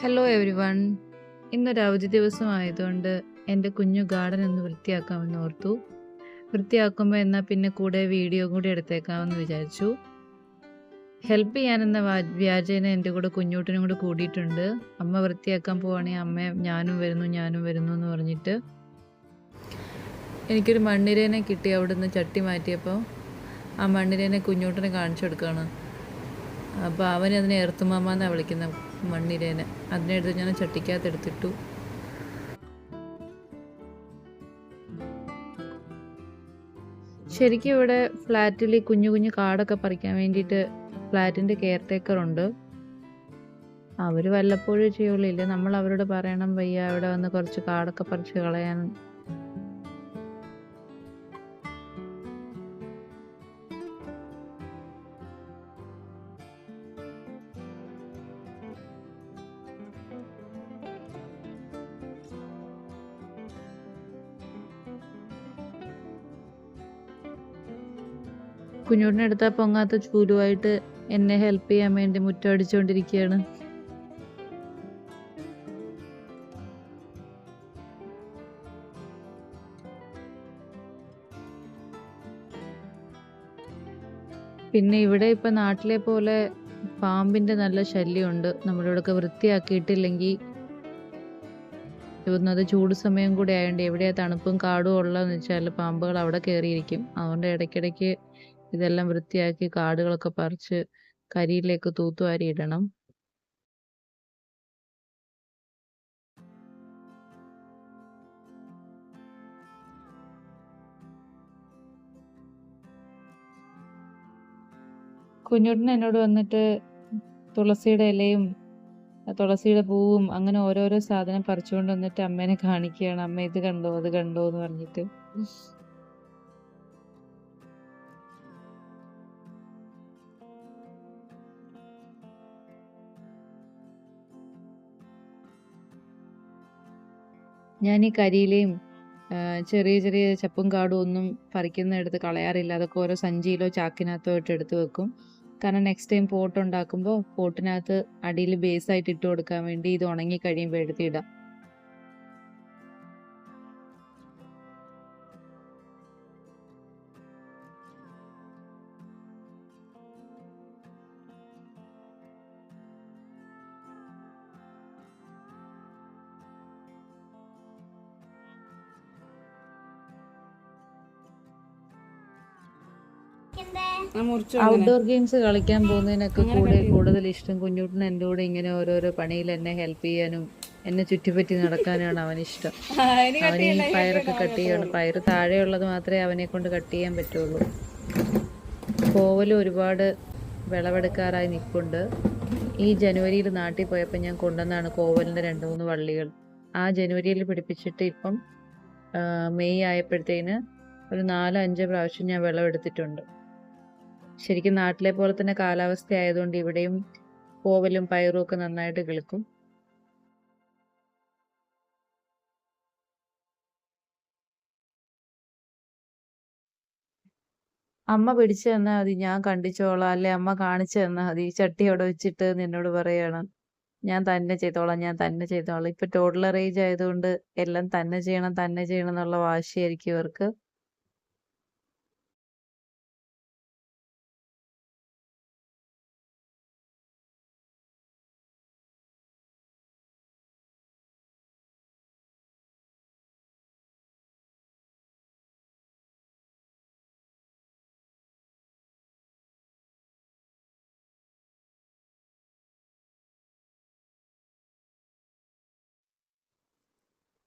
Hello every one. ഇന്നൊരു അവധി ദിവസമായതുകൊണ്ട് എൻ്റെ കുഞ്ഞു ഗാർഡൻ ഒന്ന് വൃത്തിയാക്കാമെന്ന് ഓർത്തു. വൃത്തിയാക്കുമ്പോൾ എന്നാൽ പിന്നെ കൂടെ വീഡിയോ കൂടി എടുത്തേക്കാമെന്ന് വിചാരിച്ചു. ഹെൽപ്പ് ചെയ്യാനെന്ന വ്യാജേന എൻ്റെ കൂടെ കുഞ്ഞൂട്ടിനും കൂടെ കൂടിയിട്ടുണ്ട്. അമ്മ വൃത്തിയാക്കാൻ പോവുകയാണെങ്കിൽ അമ്മ ഞാനും വരുന്നു എന്ന് പറഞ്ഞിട്ട്. എനിക്കൊരു മണ്ണിരേനെ കിട്ടി. അവിടുന്ന് ചട്ടി മാറ്റിയപ്പോൾ ആ മണ്ണിരേനെ കുഞ്ഞൂട്ടിനെ കാണിച്ചു കൊടുക്കുകയാണ്. അപ്പോൾ അവൻ അതിനെ എർത്തുമാമ എന്നാണ് വിളിക്കുന്നത്, മണ്ണിരേനെ. അതിനെ എടുത്ത് ഞാൻ ചട്ടിക്കകത്ത് എടുത്തിട്ടു. ശരിക്കും ഇവിടെ ഫ്ലാറ്റിൽ കുഞ്ഞു കുഞ്ഞു കാടൊക്കെ പറിക്കാൻ വേണ്ടിയിട്ട് ഫ്ലാറ്റിൻ്റെ കെയർ ടേക്കർ ഉണ്ട്. അവർ വല്ലപ്പോഴും ചെയ്യുള്ളില്ല. നമ്മൾ അവരോട് പറയണം, വയ്യ അവിടെ വന്ന് കുറച്ച് കാടൊക്കെ പറിച്ച് കളയാൻ. കുഞ്ഞൂട്ടിനെ എടുത്താൽ പൊങ്ങാത്ത ചൂലുമായിട്ട് എന്നെ ഹെൽപ്പ് ചെയ്യാൻ വേണ്ടി മുറ്റം അടിച്ചുകൊണ്ടിരിക്കുകയാണ്. പിന്നെ ഇവിടെ ഇപ്പം നാട്ടിലെ പോലെ പാമ്പിൻ്റെ നല്ല ശല്യമുണ്ട്. നമ്മളിവിടെയൊക്കെ വൃത്തിയാക്കിയിട്ടില്ലെങ്കിൽ അത് ചൂട് സമയം കൂടി ആയതുകൊണ്ട് എവിടെയാ തണുപ്പും കാടും ഉള്ളതെന്ന് വെച്ചാൽ പാമ്പുകൾ അവിടെ കയറിയിരിക്കും. അതുകൊണ്ട് ഇടയ്ക്കിടയ്ക്ക് ഇതെല്ലാം വൃത്തിയാക്കി കാടുകളൊക്കെ പറിച്ച് കരിയിലേക്ക് തൂത്തുവാരി ഇടണം. കുഞ്ഞുട്ടിന് എന്നോട് വന്നിട്ട് തുളസിയുടെ ഇലയും തുളസിയുടെ പൂവും അങ്ങനെ ഓരോരോ സാധനം പറിച്ചുകൊണ്ട് വന്നിട്ട് അമ്മേനെ കാണിക്കുകയാണ്. അമ്മ ഇത് കണ്ടോ അത് കണ്ടോ എന്ന് പറഞ്ഞിട്ട്. ഞാൻ ഈ കരിയിലെയും ചെറിയ ചെറിയ ചപ്പും കാടും ഒന്നും പറിക്കുന്നിടത്ത് കളയാറില്ല. അതൊക്കെ ഓരോ സഞ്ചിയിലോ ചാക്കിനകത്തോ ഇട്ട് എടുത്ത് വെക്കും. കാരണം നെക്സ്റ്റ് ടൈം പോട്ട് ഉണ്ടാക്കുമ്പോൾ പോട്ടിനകത്ത് അടിയിൽ ബേസായിട്ട് ഇട്ട് കൊടുക്കാൻ വേണ്ടി ഇത് ഉണങ്ങി കഴിയുമ്പോൾ എടുത്തിടാം. ഔട്ട്ഡോർ ഗെയിംസ് കളിക്കാൻ പോകുന്നതിനൊക്കെ കൂടുതൽ ഇഷ്ടം കുഞ്ഞൂട്ടിന് എൻ്റെ കൂടെ ഇങ്ങനെ ഓരോരോ പണിയിൽ എന്നെ ഹെൽപ്പ് ചെയ്യാനും എന്നെ ചുറ്റിപ്പറ്റി നടക്കാനാണ് അവനിഷ്ടം. അവന് ഈ പയറൊക്കെ കട്ട് ചെയ്യണം. പയറ് താഴെയുള്ളത് മാത്രമേ അവനെ കൊണ്ട് കട്ട് ചെയ്യാൻ പറ്റുള്ളൂ. കോവലും ഒരുപാട് വിളവെടുക്കാറായി നിൽപ്പുണ്ട്. ഈ ജനുവരിയിൽ നാട്ടിൽ പോയപ്പോൾ ഞാൻ കൊണ്ടുവന്നാണ് കോവലിൻ്റെ 2-3 വള്ളികൾ. ആ ജനുവരിയിൽ പിടിപ്പിച്ചിട്ട് ഇപ്പം മെയ് ആയപ്പോഴത്തേന് ഒരു 4-5 പ്രാവശ്യം ഞാൻ വിളവെടുത്തിട്ടുണ്ട്. ശരിക്കും നാട്ടിലെ പോലെ തന്നെ കാലാവസ്ഥ ആയതുകൊണ്ട് ഇവിടെയും കോവലും പയറും ഒക്കെ നന്നായിട്ട് കിളിക്കും. അമ്മ പിടിച്ചു തന്നാൽ മതി, ഞാൻ കണ്ടിച്ചോളാം, അല്ലെ അമ്മ കാണിച്ചു തന്നാൽ മതി. ചട്ടി അവിടെ വെച്ചിട്ട് നിന്നോട് പറയണം, ഞാൻ തന്നെ ചെയ്തോളാം. ഇപ്പൊ ടോഡ്ലർ ഏജ് ആയതുകൊണ്ട് എല്ലാം തന്നെ ചെയ്യണം എന്നുള്ള വാശിയായിരിക്കും ഇവർക്ക്.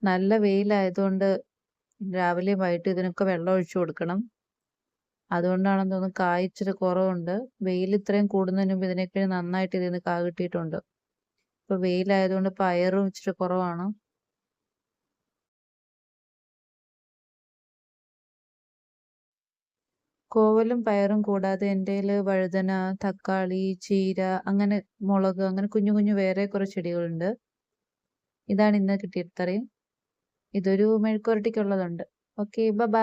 നല്ല വെയിലായതുകൊണ്ട് രാവിലെ വൈകിട്ട് ഇതിനൊക്കെ വെള്ളം ഒഴിച്ചു കൊടുക്കണം. അതുകൊണ്ടാണെന്ന് തോന്നുന്നു കായ് ഇച്ചിരി കുറവുണ്ട്. വെയിൽ ഇത്രയും കൂടുന്നതിന് മുമ്പ് ഇതിനൊക്കെ നന്നായിട്ട് ഇതിന് കാ കിട്ടിയിട്ടുണ്ട്. ഇപ്പൊ വെയിലായതുകൊണ്ട് പയറും ഇച്ചിരി കുറവാണ്. കോവലും പയറും കൂടാതെ എൻ്റെ വഴുതന, തക്കാളി, ചീര, അങ്ങനെ മുളക്, അങ്ങനെ കുഞ്ഞു കുഞ്ഞു വേറെ കുറെ ചെടികളുണ്ട്. ഇതാണ് ഇന്ന് കിട്ടിയിട്ടറിയും. ഇതൊരു മെഴുക്കുവരട്ടിക്കുള്ളതുണ്ട്. Okay, by.